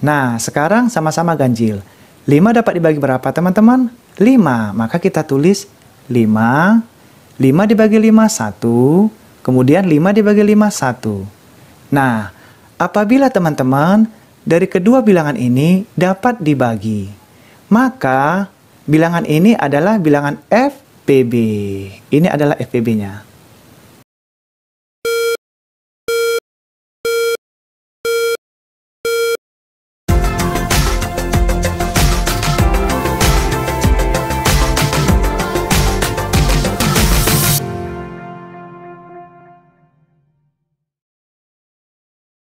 Nah, sekarang sama-sama ganjil. 5 dapat dibagi berapa, teman-teman? 5. Maka kita tulis 5. 5 dibagi 5, 1. Kemudian 5 dibagi 5, 1. Nah, apabila teman-teman dari kedua bilangan ini dapat dibagi, maka bilangan ini adalah bilangan FPB. Ini adalah FPB-nya.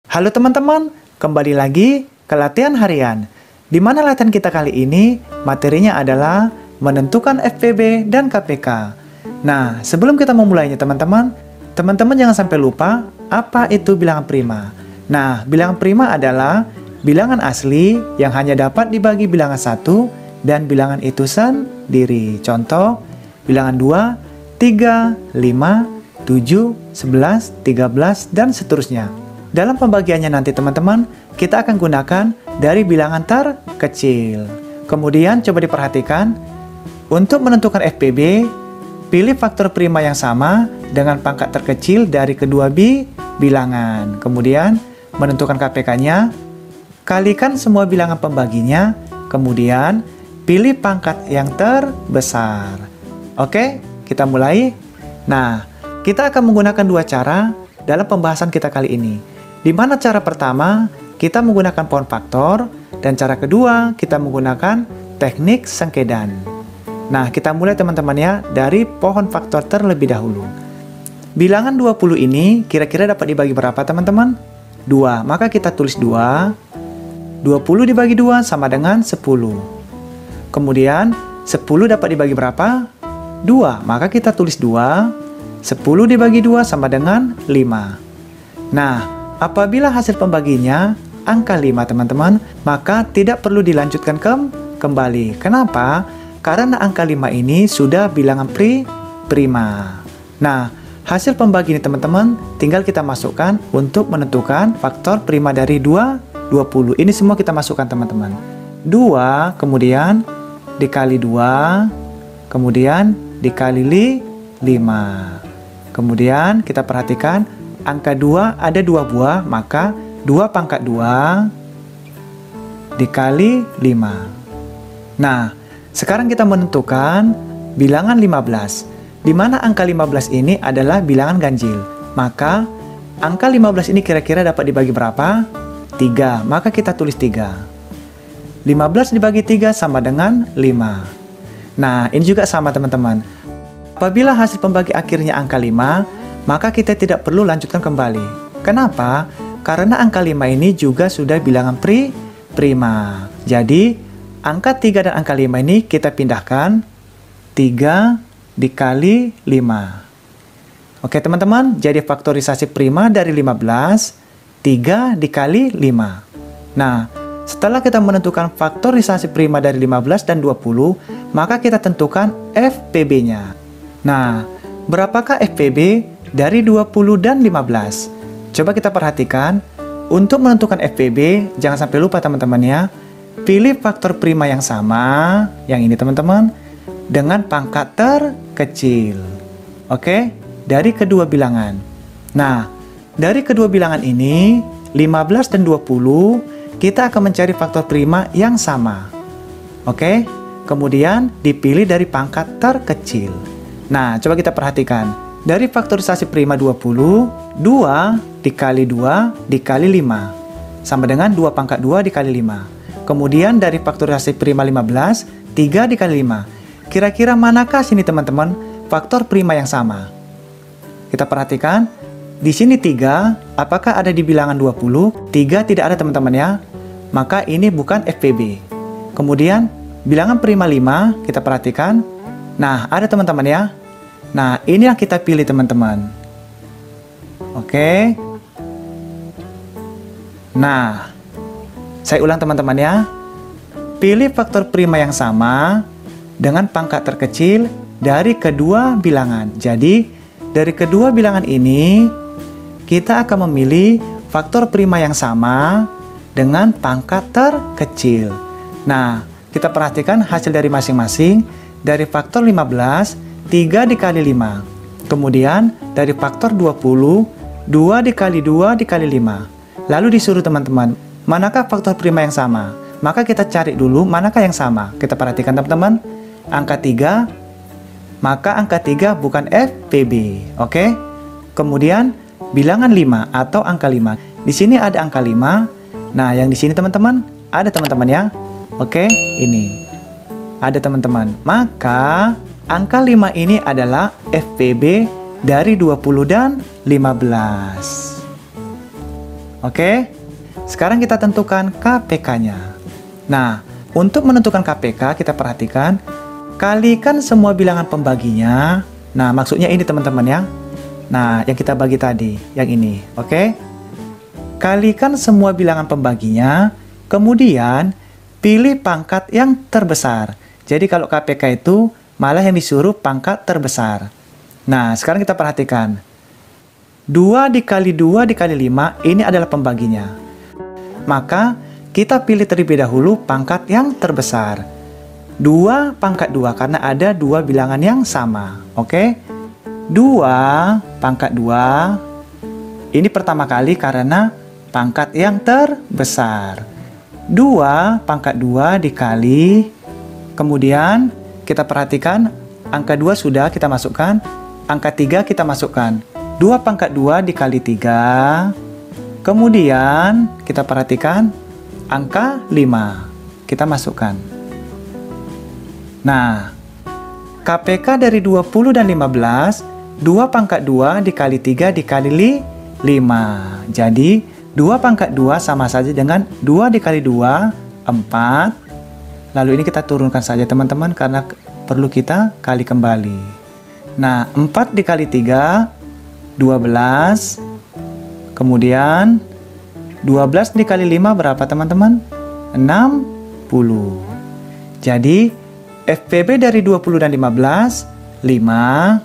Halo teman-teman, kembali lagi ke latihan harian. Di mana latihan kita kali ini materinya adalah menentukan FPB dan KPK. Nah, sebelum kita memulainya teman-teman jangan sampai lupa apa itu bilangan prima. Nah, bilangan prima adalah bilangan asli yang hanya dapat dibagi bilangan 1 dan bilangan itu sendiri. Contoh, bilangan 2, 3, 5, 7, 11, 13, dan seterusnya. Dalam pembagiannya nanti teman-teman, kita akan gunakan dari bilangan terkecil. Kemudian coba diperhatikan, untuk menentukan FPB, pilih faktor prima yang sama dengan pangkat terkecil dari kedua bilangan. Kemudian menentukan KPK-nya, kalikan semua bilangan pembaginya, kemudian pilih pangkat yang terbesar. Oke, kita mulai. Nah, kita akan menggunakan dua cara dalam pembahasan kita kali ini. Di mana cara pertama kita menggunakan pohon faktor dan cara kedua kita menggunakan teknik sengkedan. Nah, kita mulai teman-teman ya dari pohon faktor terlebih dahulu. Bilangan 20 ini kira-kira dapat dibagi berapa teman-teman? 2. Maka kita tulis 2. 20 dibagi 2 sama dengan 10. Kemudian 10 dapat dibagi berapa? 2. Maka kita tulis 2. 10 dibagi 2 sama dengan 5. Nah, apabila hasil pembaginya angka 5 teman-teman, maka tidak perlu dilanjutkan kembali. Kenapa? Karena angka 5 ini sudah bilangan prima. Nah, hasil pembagi ini teman-teman tinggal kita masukkan untuk menentukan faktor prima dari 20. Ini semua kita masukkan teman-teman. 2 kemudian dikali 2, kemudian dikali 5. Kemudian kita perhatikan angka 2 ada 2 buah, maka 2 pangkat 2 dikali 5. Nah, sekarang kita menentukan bilangan 15, di mana angka 15 ini adalah bilangan ganjil. Maka, angka 15 ini kira-kira dapat dibagi berapa? 3, maka kita tulis 3. 15 dibagi 3 sama dengan 5. Nah, ini juga sama teman-teman. Apabila hasil pembagi akhirnya angka 5, maka kita tidak perlu lanjutkan kembali. Kenapa? Karena angka 5 ini juga sudah bilangan prima. Jadi, angka 3 dan angka 5 ini kita pindahkan. 3 dikali 5. Oke teman-teman, jadi faktorisasi prima dari 15, 3 dikali 5. Nah, setelah kita menentukan faktorisasi prima dari 15 dan 20, maka kita tentukan FPB-nya. Nah, berapakah FPB dari 20 dan 15? Coba kita perhatikan. Untuk menentukan FPB, jangan sampai lupa teman-teman ya. Pilih faktor prima yang sama, yang ini teman-teman, dengan pangkat terkecil. Oke, dari kedua bilangan. Nah, dari kedua bilangan ini, 15 dan 20, kita akan mencari faktor prima yang sama. Oke, kemudian dipilih dari pangkat terkecil. Nah, coba kita perhatikan. Dari faktorisasi prima 20, 2 dikali 2 dikali 5. Sama dengan 2 pangkat 2 dikali 5. Kemudian dari faktorisasi prima 15, 3 dikali 5. Kira-kira manakah sini teman-teman faktor prima yang sama? Kita perhatikan. Di sini 3, apakah ada di bilangan 20? 3 tidak ada teman-teman ya. Maka ini bukan FPB. Kemudian bilangan prima 5, kita perhatikan. Nah, ada teman-teman ya. Nah, ini yang kita pilih teman-teman. Oke. Nah, saya ulang teman-teman ya. Pilih faktor prima yang sama dengan pangkat terkecil dari kedua bilangan. Jadi, dari kedua bilangan ini, kita akan memilih faktor prima yang sama dengan pangkat terkecil. Nah, kita perhatikan hasil dari masing-masing. Dari faktor 15, 3 dikali 5. Kemudian dari faktor 20, 2 dikali 2 dikali 5. Lalu disuruh teman-teman, manakah faktor prima yang sama? Maka kita cari dulu manakah yang sama. Kita perhatikan teman-teman, angka 3, maka angka 3 bukan FPB. Oke? Kemudian bilangan 5 atau angka 5. Di sini ada angka 5. Nah, yang di sini teman-teman, ada teman-teman ya. Oke, ini. Ada teman-teman. Maka angka 5 ini adalah FPB dari 20 dan 15. Oke? Sekarang kita tentukan KPK-nya. Nah, untuk menentukan KPK kita perhatikan, kalikan semua bilangan pembaginya. Nah, maksudnya ini teman-teman ya. Nah, yang kita bagi tadi, yang ini. Oke? Kalikan semua bilangan pembaginya, kemudian pilih pangkat yang terbesar. Jadi kalau KPK itu malah yang disuruh pangkat terbesar. Nah, sekarang kita perhatikan. 2 dikali 2 dikali 5 ini adalah pembaginya. Maka kita pilih terlebih dahulu pangkat yang terbesar. 2 pangkat 2 karena ada 2 bilangan yang sama. Oke? 2 pangkat 2 ini pertama kali karena pangkat yang terbesar. 2 pangkat 2 dikali, kemudian kita perhatikan angka 2 sudah kita masukkan, angka 3 kita masukkan. 2 pangkat 2 dikali 3, kemudian kita perhatikan angka 5 kita masukkan. Nah, KPK dari 20 dan 15, 2 pangkat 2 dikali 3 dikali 5. Jadi 2 pangkat 2 sama saja dengan 2 dikali 2, 4. Lalu ini kita turunkan saja teman-teman karena perlu kita kali kembali. Nah, 4 dikali 3, 12. Kemudian 12 dikali 5 berapa teman-teman? 60. Jadi FPB dari 20 dan 15, 5.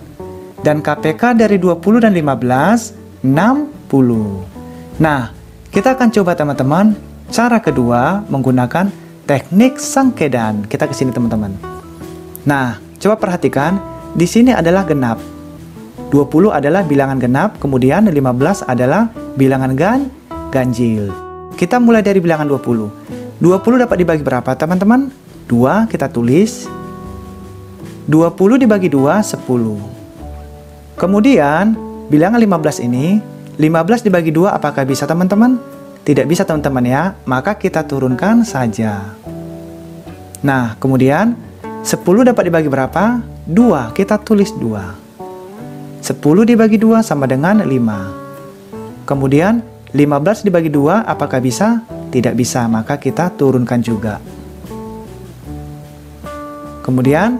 Dan KPK dari 20 dan 15, 60. Nah, kita akan coba teman-teman cara kedua menggunakan teknik sangkedan. Kita ke sini teman-teman. Nah, coba perhatikan, di sini adalah genap. 20 adalah bilangan genap, kemudian 15 adalah bilangan ganjil. Kita mulai dari bilangan 20. 20 dapat dibagi berapa teman-teman? 2 kita tulis. 20 dibagi 2, 10. Kemudian bilangan 15 ini, 15 dibagi 2 apakah bisa teman-teman? Tidak bisa teman-teman ya, maka kita turunkan saja. Nah, kemudian 10 dapat dibagi berapa? 2, kita tulis 2. 10 dibagi 2 sama dengan 5. Kemudian 15 dibagi 2 apakah bisa? Tidak bisa, maka kita turunkan juga. Kemudian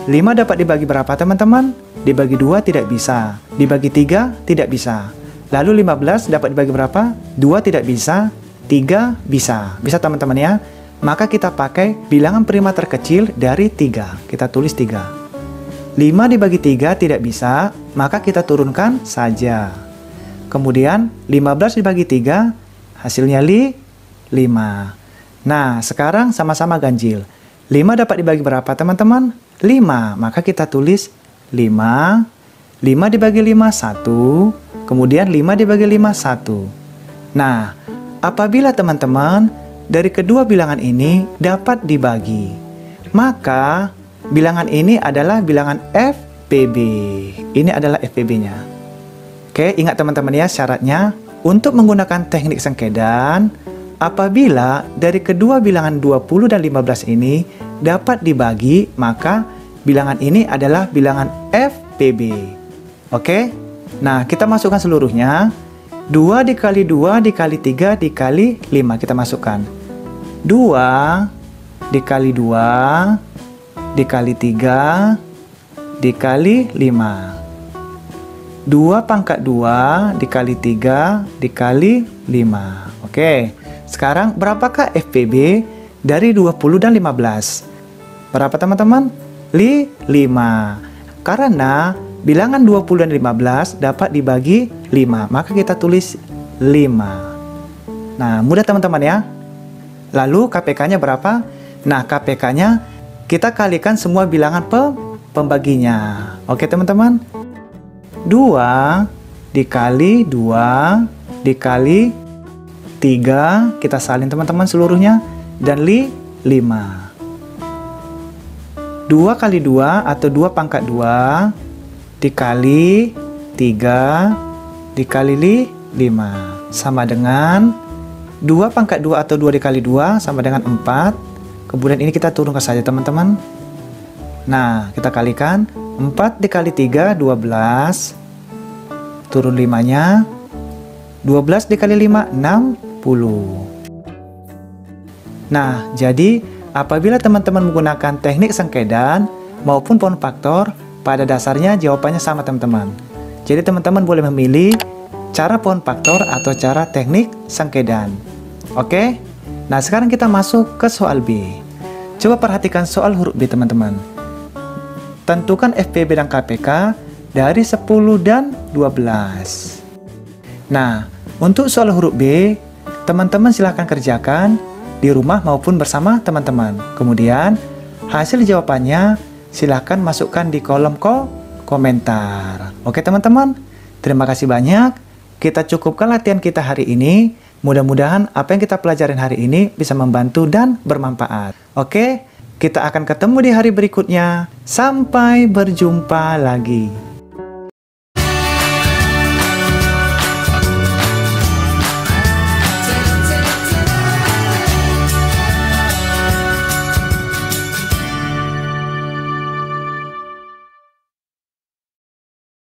5 dapat dibagi berapa teman-teman? Dibagi 2 tidak bisa. Dibagi 3 tidak bisa. Lalu 15 dapat dibagi berapa? 2 tidak bisa. 3 bisa. Bisa teman-teman ya? Maka kita pakai bilangan prima terkecil dari 3. Kita tulis 3. 5 dibagi 3 tidak bisa, maka kita turunkan saja. Kemudian 15 dibagi 3 hasilnya 5. Nah, sekarang sama-sama ganjil. 5 dapat dibagi berapa teman-teman? 5, maka kita tulis 5. 5 dibagi 5, 1. Kemudian 5 dibagi 5, 1. Nah, apabila teman-teman dari kedua bilangan ini dapat dibagi, maka bilangan ini adalah bilangan FPB. Ini adalah FPB-nya. Oke, ingat teman-teman ya syaratnya. Untuk menggunakan teknik sengkedan, apabila dari kedua bilangan 20 dan 15 ini dapat dibagi, maka bilangan ini adalah bilangan FPB. Oke? Nah, kita masukkan seluruhnya. 2 dikali 2 dikali 3 dikali 5. Kita masukkan. 2 dikali 2 dikali 3 dikali 5. 2 pangkat 2 dikali 3 dikali 5. Oke, sekarang berapakah FPB dari 20 dan 15? Berapa teman-teman? 5. Karena bilangan 20 dan 15 dapat dibagi 5, maka kita tulis 5. Nah, mudah teman-teman ya. Lalu KPK-nya berapa? Nah, KPK-nya kita kalikan semua bilangan pembaginya. Oke teman-teman? 2 dikali 2 dikali 3, kita salin teman-teman seluruhnya, dan 5. 2 kali 2 atau 2 pangkat 2 dikali 3 dikali 5 sama dengan 2 pangkat 2 atau 2 dikali 2 sama dengan 4. Kemudian ini kita turunkan saja teman-teman. Nah, kita kalikan 4 dikali 3, 12. Turun 5-nya. 12 dikali 5, 60. Nah, jadi apabila teman-teman menggunakan teknik sengkedan maupun poin faktor, pada dasarnya jawabannya sama teman-teman. Jadi teman-teman boleh memilih cara poin faktor atau cara teknik sengkedan. Oke? Nah, sekarang kita masuk ke soal B. Coba perhatikan soal huruf B teman-teman. Tentukan FPB dan KPK dari 10 dan 12. Nah, untuk soal huruf B, teman-teman silahkan kerjakan di rumah maupun bersama teman-teman. Kemudian, hasil jawabannya silahkan masukkan di kolom komentar. Oke teman-teman, terima kasih banyak. Kita cukupkan latihan kita hari ini. Mudah-mudahan apa yang kita pelajarin hari ini bisa membantu dan bermanfaat. Oke, kita akan ketemu di hari berikutnya. Sampai berjumpa lagi.